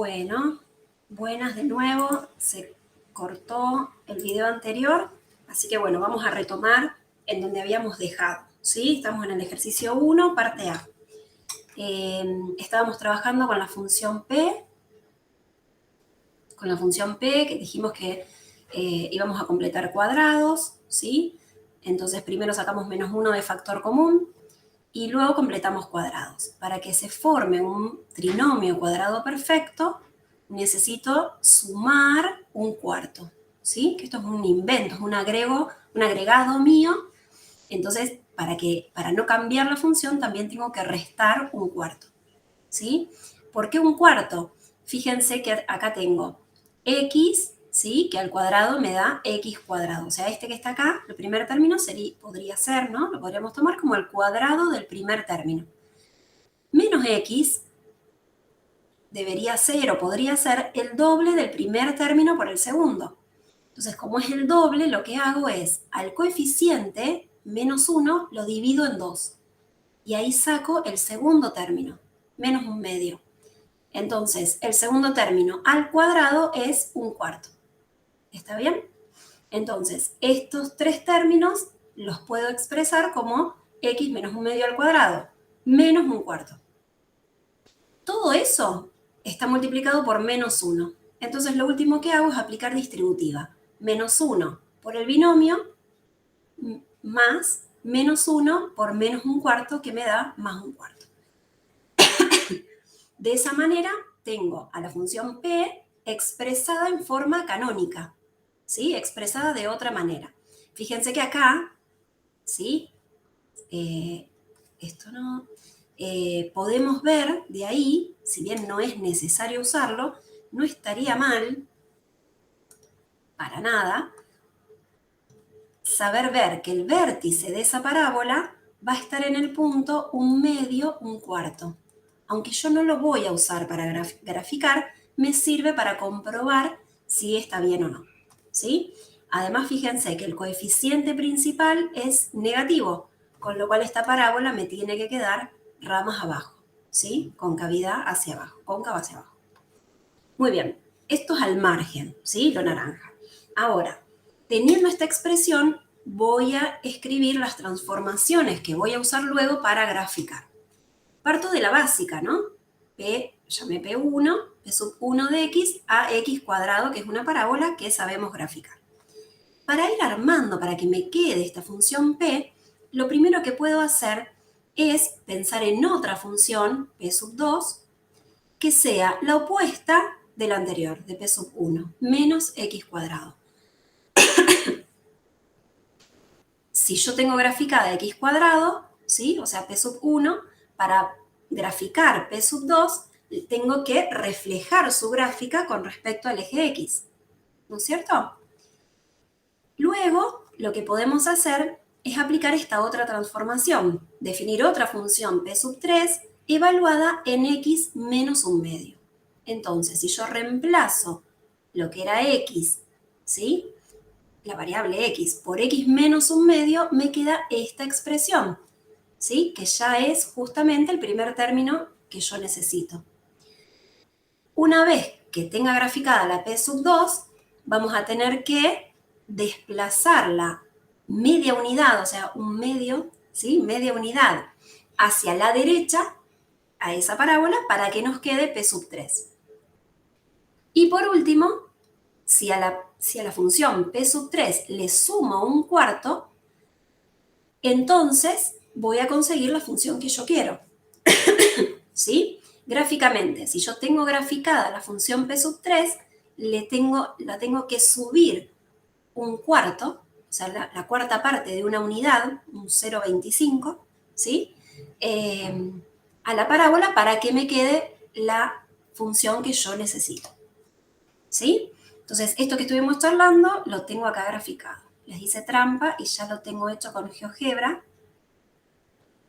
Bueno, buenas de nuevo. Se cortó el video anterior, así que bueno, vamos a retomar en donde habíamos dejado, ¿sí? Estamos en el ejercicio 1, parte A. Estábamos trabajando con la función P, que dijimos que íbamos a completar cuadrados, ¿sí? Entonces primero sacamos -1 de factor común y luego completamos cuadrados. Para que se forme un trinomio cuadrado perfecto, necesito sumar un cuarto, ¿sí? Que esto es un invento, es un agregado mío. Entonces, para no cambiar la función, también tengo que restar un cuarto, ¿sí? ¿Por qué un cuarto? Fíjense que acá tengo x, ¿sí? Que al cuadrado me da x cuadrado. O sea, este que está acá, el primer término podría ser, ¿no? Lo podríamos tomar como el cuadrado del primer término. Menos x debería ser o podría ser el doble del primer término por el segundo. Entonces, como es el doble, lo que hago es, al coeficiente, -1, lo divido en 2. Y ahí saco el segundo término, -1/2. Entonces, el segundo término al cuadrado es un cuarto. ¿Está bien? Entonces, estos tres términos los puedo expresar como x menos 1/2 al cuadrado, menos un cuarto. Todo eso está multiplicado por -1. Entonces, lo último que hago es aplicar distributiva. -1 por el binomio más -1 por menos un cuarto, que me da más un cuarto. De esa manera, tengo a la función P expresada en forma canónica, ¿sí? Expresada de otra manera. Fíjense que acá, ¿sí? Podemos ver de ahí, si bien no es necesario usarlo, no estaría mal, para nada, saber ver que el vértice de esa parábola va a estar en el punto 1/2, un cuarto. Aunque yo no lo voy a usar para graficar, me sirve para comprobar si está bien o no, ¿sí? Además, fíjense que el coeficiente principal es negativo, con lo cual esta parábola me tiene que quedar ramas abajo, ¿sí? Concavidad hacia abajo, cóncava hacia abajo. Muy bien, esto es al margen, ¿sí? Lo naranja. Ahora, teniendo esta expresión, voy a escribir las transformaciones que voy a usar luego para graficar. Parto de la básica, ¿no? Llamé P1, P sub 1 de x a x cuadrado, que es una parábola que sabemos graficar. Para ir armando, para que me quede esta función P, lo primero que puedo hacer es pensar en otra función, P sub 2, que sea la opuesta de la anterior, de P sub 1, menos x cuadrado. Si yo tengo graficada x cuadrado, ¿sí? O sea, P sub 1, para graficar P sub 2, tengo que reflejar su gráfica con respecto al eje X, ¿no es cierto? Luego, lo que podemos hacer es aplicar esta otra transformación, definir otra función P sub 3 evaluada en x menos 1/2. Entonces, si yo reemplazo lo que era x, ¿sí? La variable x por x menos 1/2, me queda esta expresión, ¿sí? Que ya es justamente el primer término que yo necesito. Una vez que tenga graficada la P sub 2, vamos a tener que desplazar la media unidad, o sea, un medio, ¿sí? Media unidad hacia la derecha a esa parábola para que nos quede P sub 3. Y por último, si a la función P sub 3 le sumo un cuarto, entonces voy a conseguir la función que yo quiero, ¿sí? Gráficamente, si yo tengo graficada la función P sub 3, la tengo que subir un cuarto, o sea, la cuarta parte de una unidad, un 0,25, ¿sí? A la parábola para que me quede la función que yo necesito, ¿sí? Entonces, esto que estuvimos charlando lo tengo acá graficado. Les hice trampa y ya lo tengo hecho con GeoGebra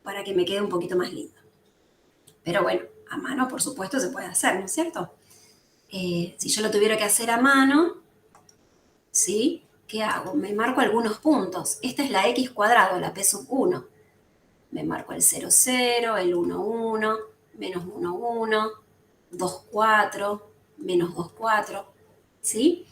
para que me quede un poquito más lindo. Pero bueno, a mano, por supuesto, se puede hacer, ¿no es cierto? Si yo lo tuviera que hacer a mano, ¿sí? ¿Qué hago? Me marco algunos puntos. Esta es la x cuadrado, la P sub 1. Me marco el 0,0, el 1,1, menos 1,1, 2,4, menos 2, 4, ¿sí?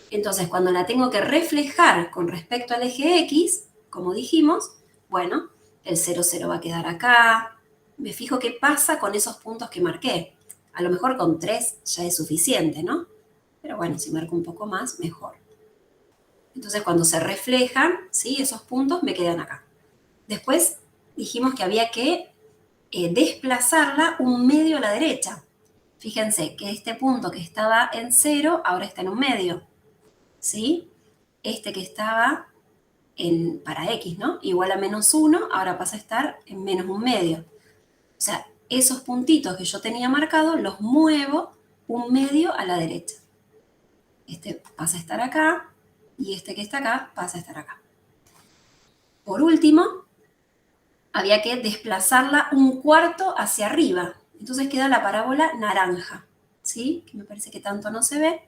Entonces, cuando la tengo que reflejar con respecto al eje X, como dijimos, bueno, el 0, 0 va a quedar acá. Me fijo qué pasa con esos puntos que marqué. A lo mejor con 3 ya es suficiente, ¿no? Pero bueno, si marco un poco más, mejor. Entonces, cuando se reflejan, ¿sí? Esos puntos me quedan acá. Después dijimos que había que desplazarla un medio a la derecha. Fíjense que este punto que estaba en 0 ahora está en un medio, ¿sí? Este que estaba para X, ¿no? Igual a menos 1, ahora pasa a estar en menos un medio. O sea, esos puntitos que yo tenía marcados los muevo un medio a la derecha. Este pasa a estar acá y este que está acá pasa a estar acá. Por último, había que desplazarla un cuarto hacia arriba. Entonces queda la parábola naranja, ¿sí? Que me parece que tanto no se ve.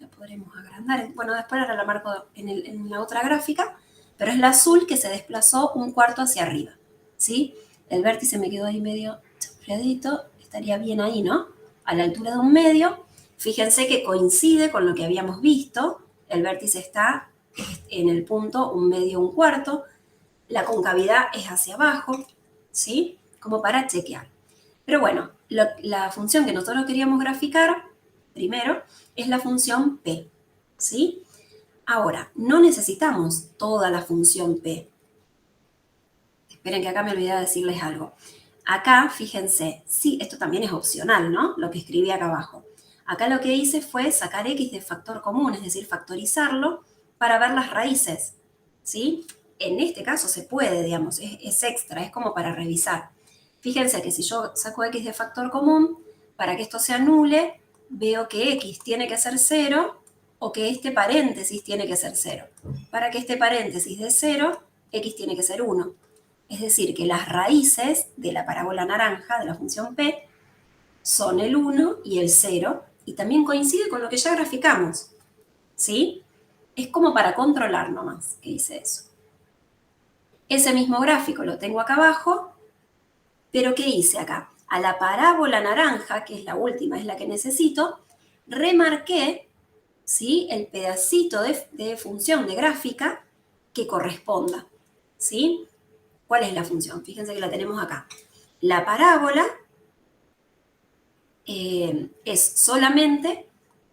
La podremos agrandar. Bueno, después ahora la marco en la otra gráfica, pero es la azul que se desplazó un cuarto hacia arriba, ¿sí? El vértice me quedó ahí medio chafriadito, estaría bien ahí, ¿no? A la altura de un medio. Fíjense que coincide con lo que habíamos visto. El vértice está en el punto un medio, un cuarto. La concavidad es hacia abajo, ¿sí? Como para chequear. Pero bueno, la función que nosotros queríamos graficar, primero, es la función P, ¿sí? Ahora, no necesitamos toda la función P. Esperen que acá me olvidé de decirles algo. Acá, fíjense, sí, esto también es opcional, ¿no? Lo que escribí acá abajo. Acá lo que hice fue sacar X de factor común, es decir, factorizarlo para ver las raíces, ¿sí? En este caso se puede, digamos, es extra, es como para revisar. Fíjense que si yo saco X de factor común, para que esto se anule, veo que X tiene que ser 0 o que este paréntesis tiene que ser 0. Para que este paréntesis de 0, X tiene que ser 1. Es decir, que las raíces de la parábola naranja, de la función P, son el 1 y el 0, y también coincide con lo que ya graficamos, ¿sí? Es como para controlar nomás que hice eso. Ese mismo gráfico lo tengo acá abajo, pero ¿qué hice acá? A la parábola naranja, que es la última, es la que necesito, remarqué, ¿sí?, el pedacito de función de gráfica que corresponda, ¿sí? ¿Cuál es la función? Fíjense que la tenemos acá. La parábola es solamente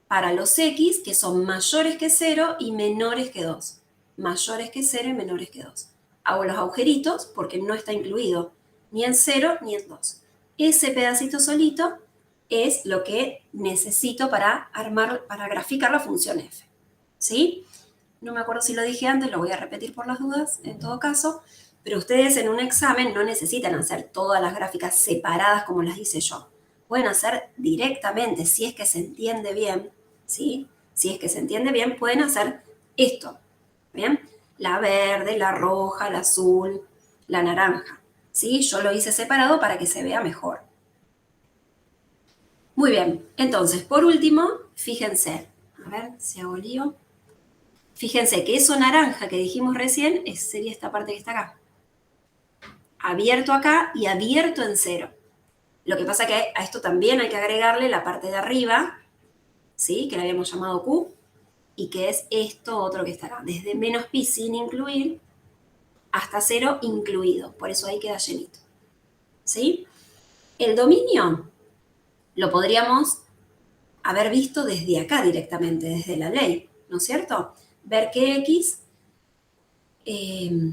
para los X que son mayores que 0 y menores que 2. Mayores que 0 y menores que 2. Hago los agujeritos porque no está incluido ni en 0 ni en 2. Ese pedacito solito es lo que necesito para para graficar la función f. ¿Sí? No me acuerdo si lo dije antes, lo voy a repetir por las dudas, en todo caso, pero ustedes en un examen no necesitan hacer todas las gráficas separadas como las hice yo. Pueden hacer directamente, si es que se entiende bien, ¿sí? Si es que se entiende bien, pueden hacer esto, ¿bien? La verde, la roja, la azul, la naranja, ¿sí? Yo lo hice separado para que se vea mejor. Muy bien, entonces, por último, fíjense, a ver si hago lío. Fíjense que eso naranja que dijimos recién sería esta parte que está acá. Abierto acá y abierto en 0. Lo que pasa que a esto también hay que agregarle la parte de arriba, ¿sí?, que le habíamos llamado Q, y que es esto otro que está acá, desde menos pi sin incluir hasta 0 incluido, por eso ahí queda llenito, ¿sí? El dominio lo podríamos haber visto desde acá directamente, desde la ley, ¿no es cierto? Ver que X, que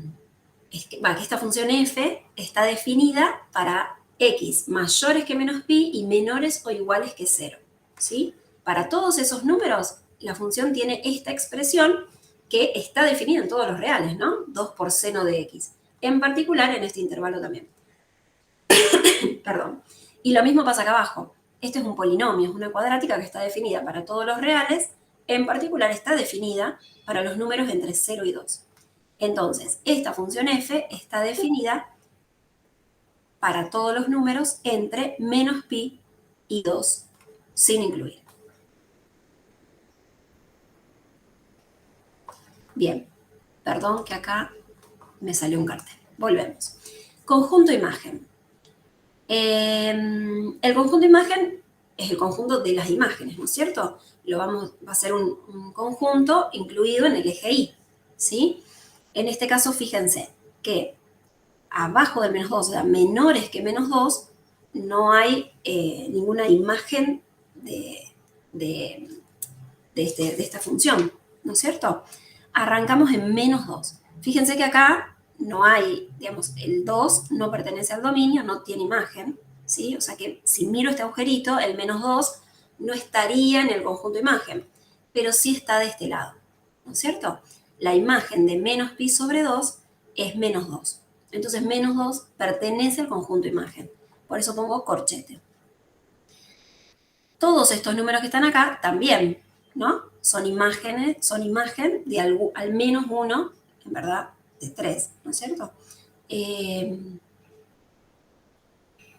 esta función f está definida para X mayores que menos pi y menores o iguales que 0, ¿sí? Para todos esos números, la función tiene esta expresión que está definida en todos los reales, ¿no? 2 por seno de X. En particular en este intervalo también. Perdón. Y lo mismo pasa acá abajo. Este es un polinomio, es una cuadrática que está definida para todos los reales, en particular está definida para los números entre 0 y 2. Entonces, esta función f está definida para todos los números entre menos pi y 2, sin incluir. Bien, perdón que acá me salió un cartel. Volvemos. Conjunto imagen. El conjunto imagen es el conjunto de las imágenes, ¿no es cierto? Va a ser un conjunto incluido en el eje Y, ¿sí? En este caso, fíjense que abajo del menos 2, o sea, menores que menos 2, no hay ninguna imagen de de esta función, ¿no es cierto? Arrancamos en menos 2. Fíjense que acá no hay, digamos, el 2 no pertenece al dominio, no tiene imagen, ¿sí? O sea que si miro este agujerito, el menos 2 no estaría en el conjunto imagen, pero sí está de este lado, ¿no es cierto? La imagen de menos pi sobre 2 es menos 2. Entonces menos 2 pertenece al conjunto imagen. Por eso pongo corchete. Todos estos números que están acá también, ¿no? Son imágenes, son imagen de al menos uno, en verdad, de 3, ¿no es cierto?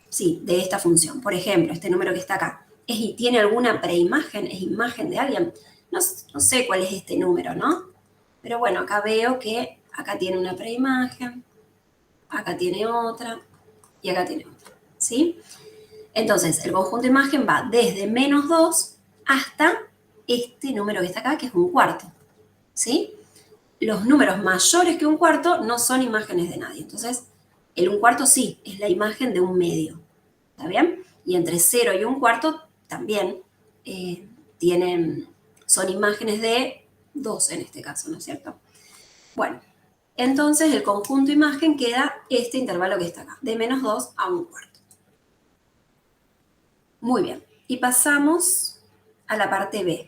Sí, de esta función. Por ejemplo, este número que está acá. ¿Tiene alguna preimagen? ¿Es imagen de alguien? No sé cuál es este número, ¿no? Pero bueno, acá veo que acá tiene una preimagen, acá tiene otra y acá tiene otra, ¿sí? Entonces, el conjunto imagen va desde menos 2 hasta este número que está acá, que es un cuarto, ¿sí? Los números mayores que un cuarto no son imágenes de nadie. Entonces, el un cuarto sí, es la imagen de un medio, ¿está bien? Y entre 0 y un cuarto también eh, son imágenes de 2 en este caso, ¿no es cierto? Bueno, entonces el conjunto imagen queda este intervalo que está acá, de menos 2 a un cuarto. Muy bien, y pasamos a la parte B.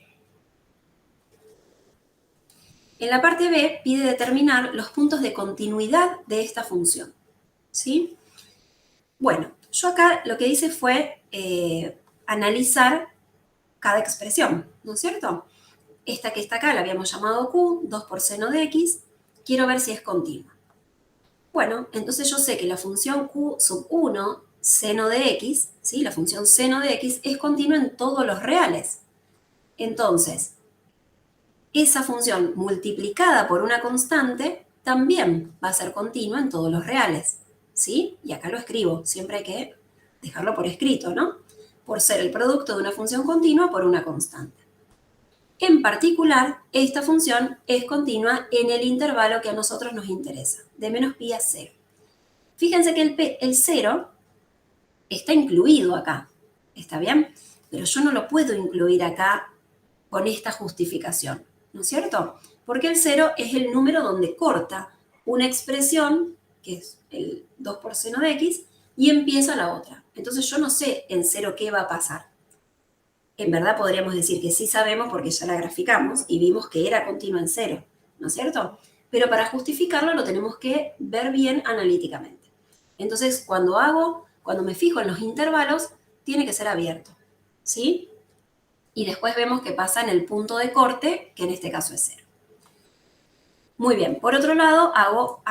En la parte B pide determinar los puntos de continuidad de esta función, ¿sí? Bueno, yo acá lo que hice fue analizar cada expresión, ¿no es cierto? Esta que está acá la habíamos llamado Q, 2 por seno de X, quiero ver si es continua. Bueno, entonces yo sé que la función Q sub 1, seno de X, ¿sí? La función seno de X es continua en todos los reales. Entonces, esa función multiplicada por una constante también va a ser continua en todos los reales, ¿sí? Y acá lo escribo, siempre hay que dejarlo por escrito, ¿no? Por ser el producto de una función continua por una constante. En particular, esta función es continua en el intervalo que a nosotros nos interesa, de menos pi a 0. Fíjense que el 0 está incluido acá, ¿está bien? Pero yo no lo puedo incluir acá con esta justificación, ¿no es cierto? Porque el 0 es el número donde corta una expresión, que es el 2 por seno de x, y empieza la otra. Entonces yo no sé en 0 qué va a pasar. En verdad podríamos decir que sí sabemos porque ya la graficamos y vimos que era continua en 0, ¿no es cierto? Pero para justificarlo lo tenemos que ver bien analíticamente. Entonces, cuando me fijo en los intervalos, tiene que ser abierto, ¿sí? Y después vemos qué pasa en el punto de corte, que en este caso es 0. Muy bien, por otro lado, hago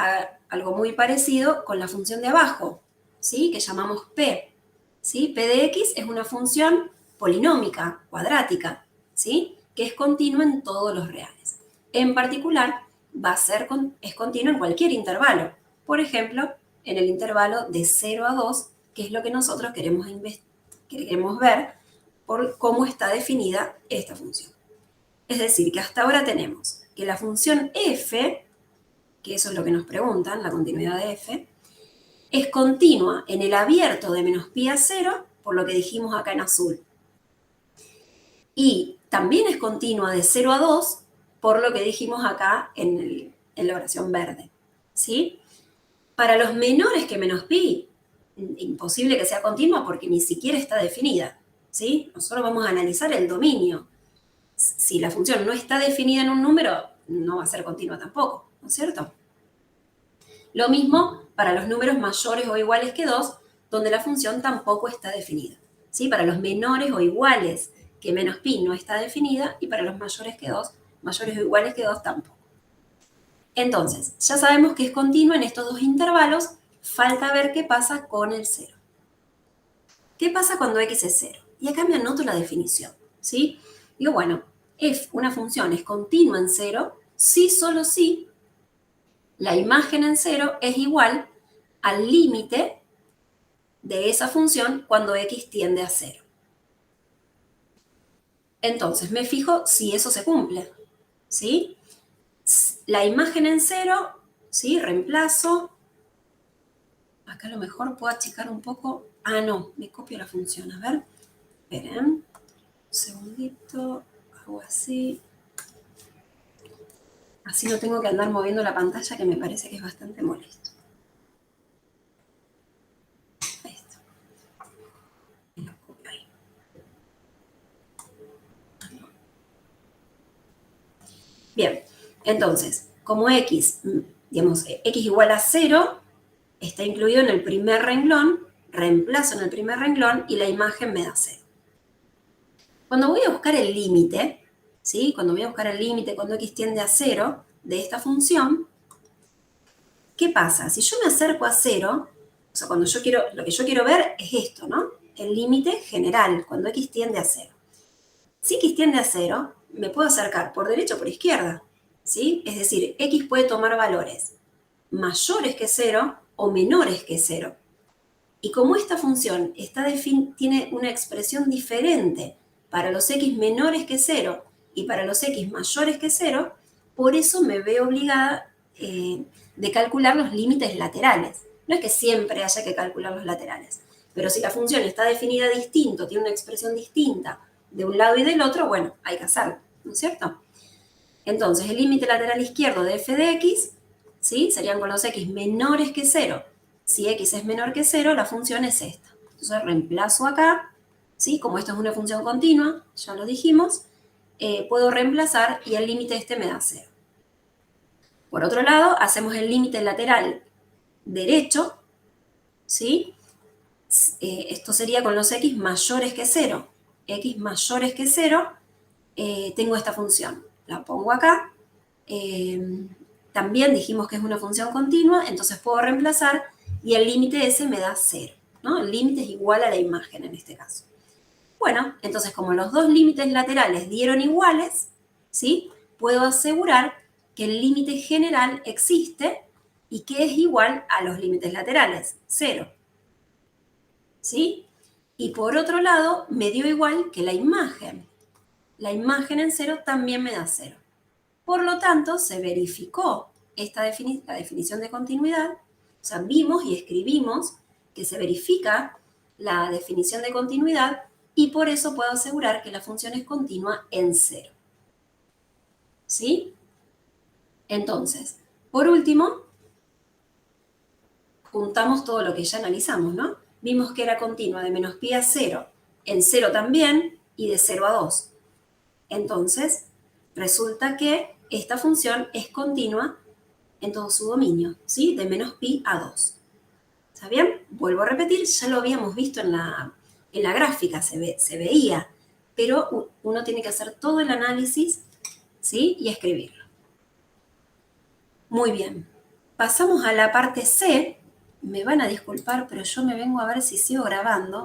algo muy parecido con la función de abajo, ¿sí? Que llamamos P, ¿sí? P de X es una función polinómica, cuadrática, ¿sí? Que es continua en todos los reales. En particular, es continua en cualquier intervalo. Por ejemplo, en el intervalo de 0 a 2, que es lo que nosotros queremos ver por cómo está definida esta función. Es decir, que hasta ahora tenemos que la función f, que eso es lo que nos preguntan, la continuidad de f, es continua en el abierto de menos pi a 0, por lo que dijimos acá en azul. Y también es continua de 0 a 2, por lo que dijimos acá en la oración verde. ¿Sí? Para los menores que menos pi, imposible que sea continua porque ni siquiera está definida. ¿Sí? Nosotros vamos a analizar el dominio. Si la función no está definida en un número, no va a ser continua tampoco, ¿no es cierto? Lo mismo para los números mayores o iguales que 2, donde la función tampoco está definida. ¿Sí? Para los menores o iguales que menos pi no está definida, y para los mayores que 2, mayores o iguales que 2 tampoco. Entonces, ya sabemos que es continua en estos dos intervalos, falta ver qué pasa con el 0. ¿Qué pasa cuando x es 0? Y acá me anoto la definición, ¿sí? Digo, bueno, una función es continua en 0 si solo si la imagen en 0 es igual al límite de esa función cuando x tiende a 0. Entonces, me fijo si eso se cumple, ¿sí? La imagen en 0, ¿sí? Reemplazo. Acá a lo mejor puedo achicar un poco. Ah, no, me copio la función. A ver, esperen. Un segundito. Hago así. Así no tengo que andar moviendo la pantalla, que me parece que es bastante molesto. Ahí está. Me lo copio ahí. Bien, entonces, como x, digamos, x igual a 0, está incluido en el primer renglón, reemplazo en el primer renglón y la imagen me da 0. Cuando voy a buscar el límite, ¿sí? Cuando voy a buscar el límite cuando x tiende a 0 de esta función, ¿qué pasa? Si yo me acerco a 0, o sea, cuando yo quiero, lo que yo quiero ver es esto, ¿no? El límite general, cuando x tiende a 0. Si x tiende a 0, me puedo acercar por derecha o por izquierda, ¿sí? Es decir, x puede tomar valores mayores que 0 o menores que 0. Y como esta función tiene una expresión diferente para los x menores que 0 y para los x mayores que 0, por eso me veo obligada de calcular los límites laterales. No es que siempre haya que calcular los laterales, pero si la función está definida distinto, tiene una expresión distinta de un lado y del otro, bueno, hay que hacerlo, ¿no es cierto? Entonces, el límite lateral izquierdo de f de x, ¿sí? Serían con los x menores que 0. Si x es menor que 0, la función es esta. Entonces, reemplazo acá, ¿sí? Como esto es una función continua, ya lo dijimos, puedo reemplazar y el límite este me da 0. Por otro lado, hacemos el límite lateral derecho, ¿sí? Esto sería con los x mayores que 0. X mayores que 0, tengo esta función. La pongo acá. También dijimos que es una función continua, entonces puedo reemplazar y el límite ese me da 0, ¿no? El límite es igual a la imagen en este caso. Bueno, entonces como los dos límites laterales dieron iguales, ¿sí? Puedo asegurar que el límite general existe y que es igual a los límites laterales, 0. ¿Sí? Y por otro lado, me dio igual que la imagen. La imagen en 0 también me da 0. Por lo tanto, se verificó la definición de continuidad, o sea, vimos y escribimos que se verifica la definición de continuidad y por eso puedo asegurar que la función es continua en 0. ¿Sí? Entonces, por último, juntamos todo lo que ya analizamos, ¿no? Vimos que era continua de menos pi a 0, en 0 también, y de 0 a 2. Entonces, resulta que esta función es continua en todo su dominio, ¿sí? De menos pi a 2. ¿Está bien? Vuelvo a repetir, ya lo habíamos visto en la gráfica, se veía, pero uno tiene que hacer todo el análisis, ¿sí? Y escribirlo. Muy bien. Pasamos a la parte C. Me van a disculpar, pero yo me vengo a ver si sigo grabando.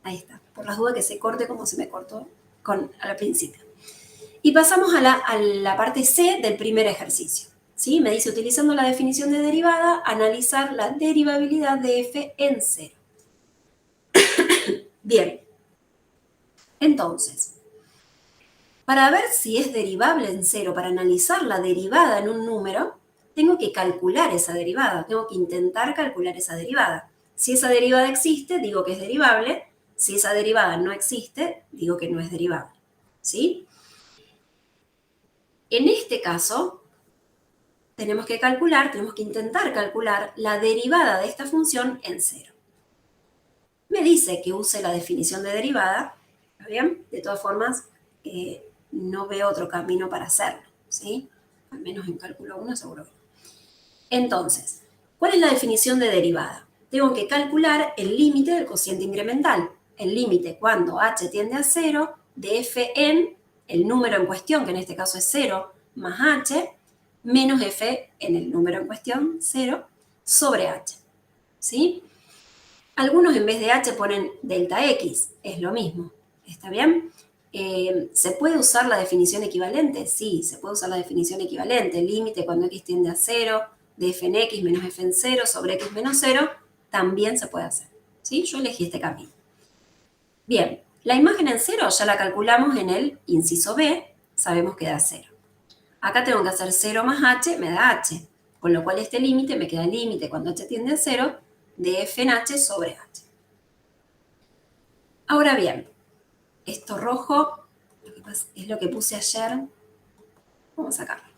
Ahí está, por las dudas que se corte como se me cortó al principio. Y pasamos a la parte C del primer ejercicio. ¿Sí? Me dice, utilizando la definición de derivada, analizar la derivabilidad de f en 0. Bien, entonces, para ver si es derivable en 0, para analizar la derivada en un número, tengo que calcular esa derivada, tengo que intentar calcular esa derivada. Si esa derivada existe, digo que es derivable. Si esa derivada no existe, digo que no es derivable. ¿Sí? En este caso, tenemos que intentar calcular la derivada de esta función en 0. Me dice que use la definición de derivada, ¿está bien? De todas formas, no veo otro camino para hacerlo, ¿sí? Al menos en cálculo 1 seguro que no. Entonces, ¿cuál es la definición de derivada? Tengo que calcular el límite del cociente incremental. El límite cuando h tiende a 0 de f en el número en cuestión, que en este caso es 0, más h, menos f en el número en cuestión, 0, sobre h. ¿Sí? Algunos en vez de h ponen delta x, es lo mismo. ¿Está bien? ¿Se puede usar la definición equivalente? Sí, se puede usar la definición equivalente. El límite cuando x tiende a 0, de f en x menos f en 0 sobre x menos 0, también se puede hacer. ¿Sí? Yo elegí este camino. Bien, La imagen en 0 ya la calculamos en el inciso B, sabemos que da 0. Acá tengo que hacer 0 más h, me da h, con lo cual este límite me queda el límite cuando h tiende a 0 de f en h sobre h. Ahora bien, esto rojo es lo que puse ayer. Vamos a sacarlo.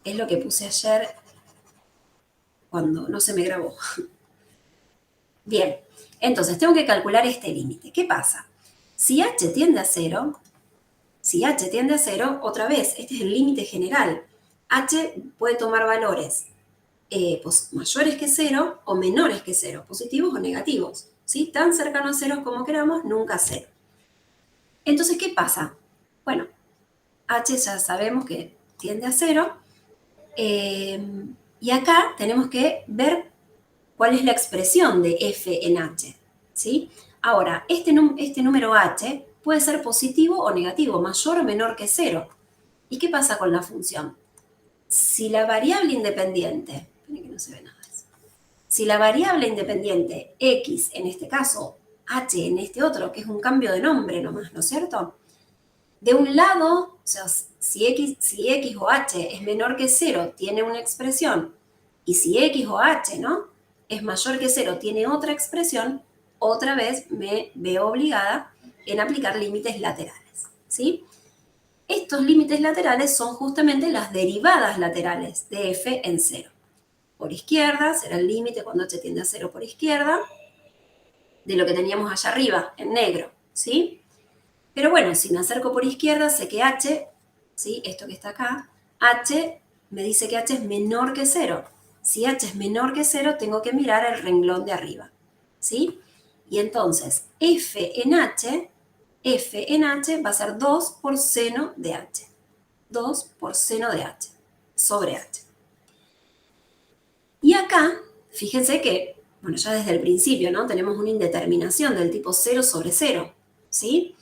Es lo que puse ayer cuando no se me grabó. Bien, entonces tengo que calcular este límite. ¿Qué pasa? Si h tiende a 0, otra vez, este es el límite general. H puede tomar valores pues, mayores que 0 o menores que 0, positivos o negativos. ¿Sí? Tan cercanos a 0 como queramos, nunca 0. Entonces, ¿qué pasa? Bueno, h ya sabemos que tiende a 0. Y acá tenemos que ver cuál es la expresión de f en h. ¿Sí? Ahora, este número h puede ser positivo o negativo, mayor o menor que 0. ¿Y qué pasa con la función? Si la variable independiente, esperen que no se ve nada de eso. Si la variable independiente x en este caso, h en este otro, que es un cambio de nombre nomás, ¿no es cierto? De un lado, o sea, si x o h es menor que 0, tiene una expresión, y si x o h, ¿no?, es mayor que 0, tiene otra expresión, otra vez me veo obligada en aplicar límites laterales, ¿sí? Estos límites laterales son justamente las derivadas laterales de f en 0. Por izquierda será el límite cuando h tiende a 0 por izquierda, de lo que teníamos allá arriba, en negro, ¿sí? Pero bueno, si me acerco por izquierda, sé que h, ¿sí?, esto que está acá, h me dice que h es menor que 0. Si h es menor que 0, tengo que mirar el renglón de arriba, ¿sí? Y entonces, f en h va a ser 2 por seno de h. 2 por seno de h sobre h. Y acá, fíjense que, bueno, ya desde el principio, ¿no?, tenemos una indeterminación del tipo 0 sobre 0, ¿sí?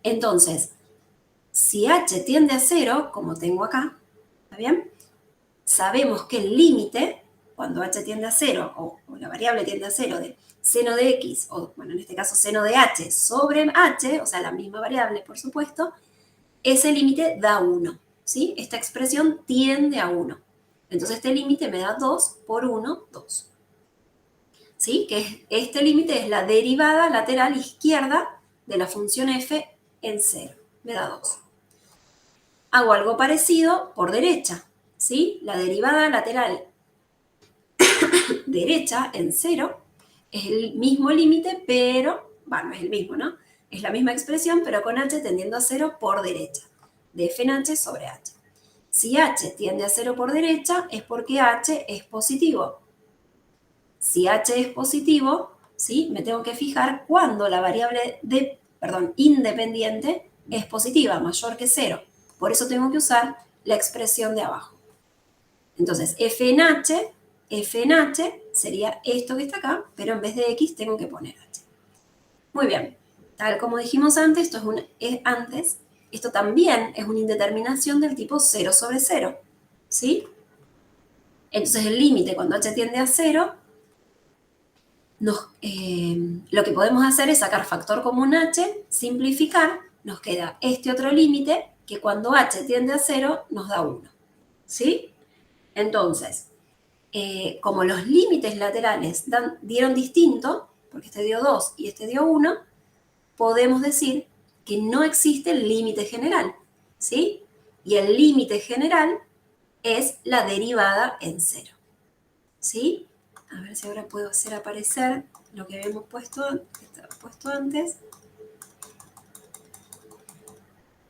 Entonces, si h tiende a 0, como tengo acá, ¿está bien? Sabemos que el límite, cuando h tiende a 0, o la variable tiende a 0 de seno de x, o bueno, en este caso seno de h sobre h, o sea, la misma variable, por supuesto, ese límite da 1, ¿sí? Esta expresión tiende a 1. Entonces este límite me da 2 por 1, 2. ¿Sí? Que este límite es la derivada lateral izquierda de la función f en 0. Me da 2. Hago algo parecido por derecha, ¿sí? La derivada lateral derecha en 0 es el mismo límite, pero, bueno, no es el mismo, ¿no? Es la misma expresión, pero con h tendiendo a 0 por derecha, de f en h sobre h. Si h tiende a 0 por derecha, es porque h es positivo. Si h es positivo, ¿sí?, me tengo que fijar cuando la variable independiente es positiva, mayor que 0. Por eso tengo que usar la expresión de abajo. Entonces, f en h sería esto que está acá, pero en vez de x tengo que poner h. Muy bien. Tal como dijimos antes, esto también es una indeterminación del tipo 0 sobre 0, ¿sí? Entonces el límite cuando h tiende a 0, lo que podemos hacer es sacar factor común h, simplificar, nos queda este otro límite que cuando h tiende a 0 nos da 1, ¿sí? Entonces, como los límites laterales dieron distinto, porque este dio 2 y este dio 1, podemos decir que no existe el límite general, ¿sí? Y el límite general es la derivada en 0, ¿sí? A ver si ahora puedo hacer aparecer lo que habíamos puesto, que estaba puesto antes.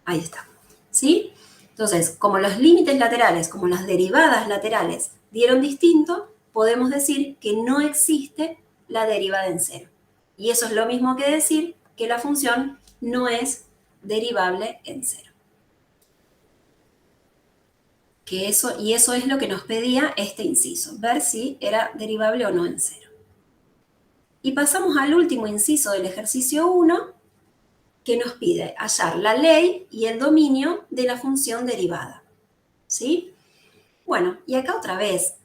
Ahí está, ¿sí? Entonces, como los límites laterales, como las derivadas laterales dieron distinto, podemos decir que no existe la derivada en 0. Y eso es lo mismo que decir que la función no es derivable en 0. Y eso es lo que nos pedía este inciso, ver si era derivable o no en 0. Y pasamos al último inciso del ejercicio 1, que nos pide hallar la ley y el dominio de la función derivada, ¿sí? Bueno, y acá otra vez,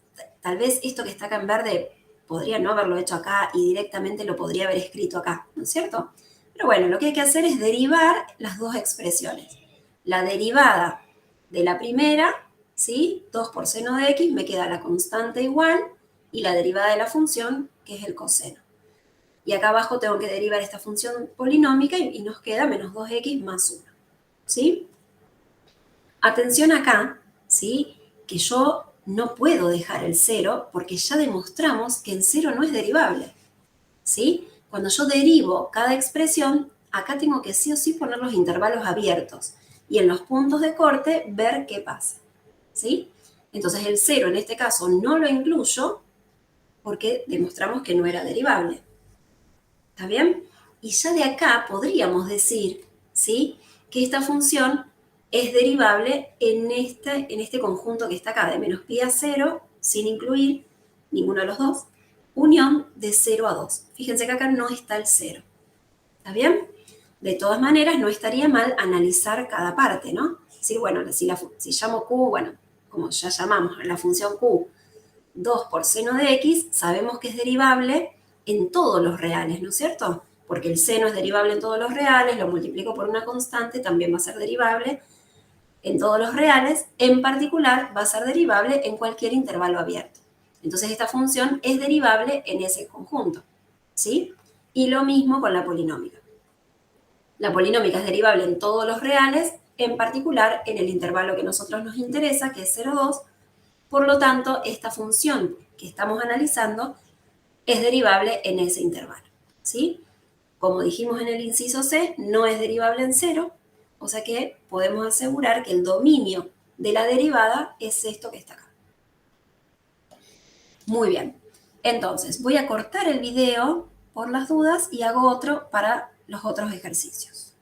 tal vez esto que está acá en verde podría no haberlo hecho acá y directamente lo podría haber escrito acá, ¿no es cierto? Pero bueno, lo que hay que hacer es derivar las dos expresiones. La derivada de la primera, ¿sí? 2 por seno de x, me queda la constante igual, y la derivada de la función, que es el coseno. Y acá abajo tengo que derivar esta función polinómica y nos queda menos 2x más 1, ¿sí? Atención acá, ¿sí? Que yo no puedo dejar el 0 porque ya demostramos que el 0 no es derivable, ¿sí? Cuando yo derivo cada expresión, acá tengo que sí o sí poner los intervalos abiertos y en los puntos de corte ver qué pasa, ¿sí? Entonces el 0 en este caso no lo incluyo porque demostramos que no era derivable. ¿Está bien? Y ya de acá podríamos decir, ¿sí? Que esta función es derivable en este conjunto que está acá, de menos pi a 0, sin incluir ninguno de los dos, unión de 0 a 2. Fíjense que acá no está el 0. ¿Está bien? De todas maneras, no estaría mal analizar cada parte, ¿no? Sí, bueno, si llamo q, bueno, como ya llamamos a la función q, 2 por seno de x, sabemos que es derivable en todos los reales, ¿no es cierto? Porque el seno es derivable en todos los reales, lo multiplico por una constante, también va a ser derivable en todos los reales, en particular va a ser derivable en cualquier intervalo abierto. Entonces esta función es derivable en ese conjunto, ¿sí? Y lo mismo con la polinómica. La polinómica es derivable en todos los reales, en particular en el intervalo que a nosotros nos interesa, que es 0,2. Por lo tanto, esta función que estamos analizando es derivable en ese intervalo, ¿sí? Como dijimos en el inciso C, no es derivable en 0, o sea que podemos asegurar que el dominio de la derivada es esto que está acá. Muy bien. Entonces, voy a cortar el video por las dudas y hago otro para los otros ejercicios.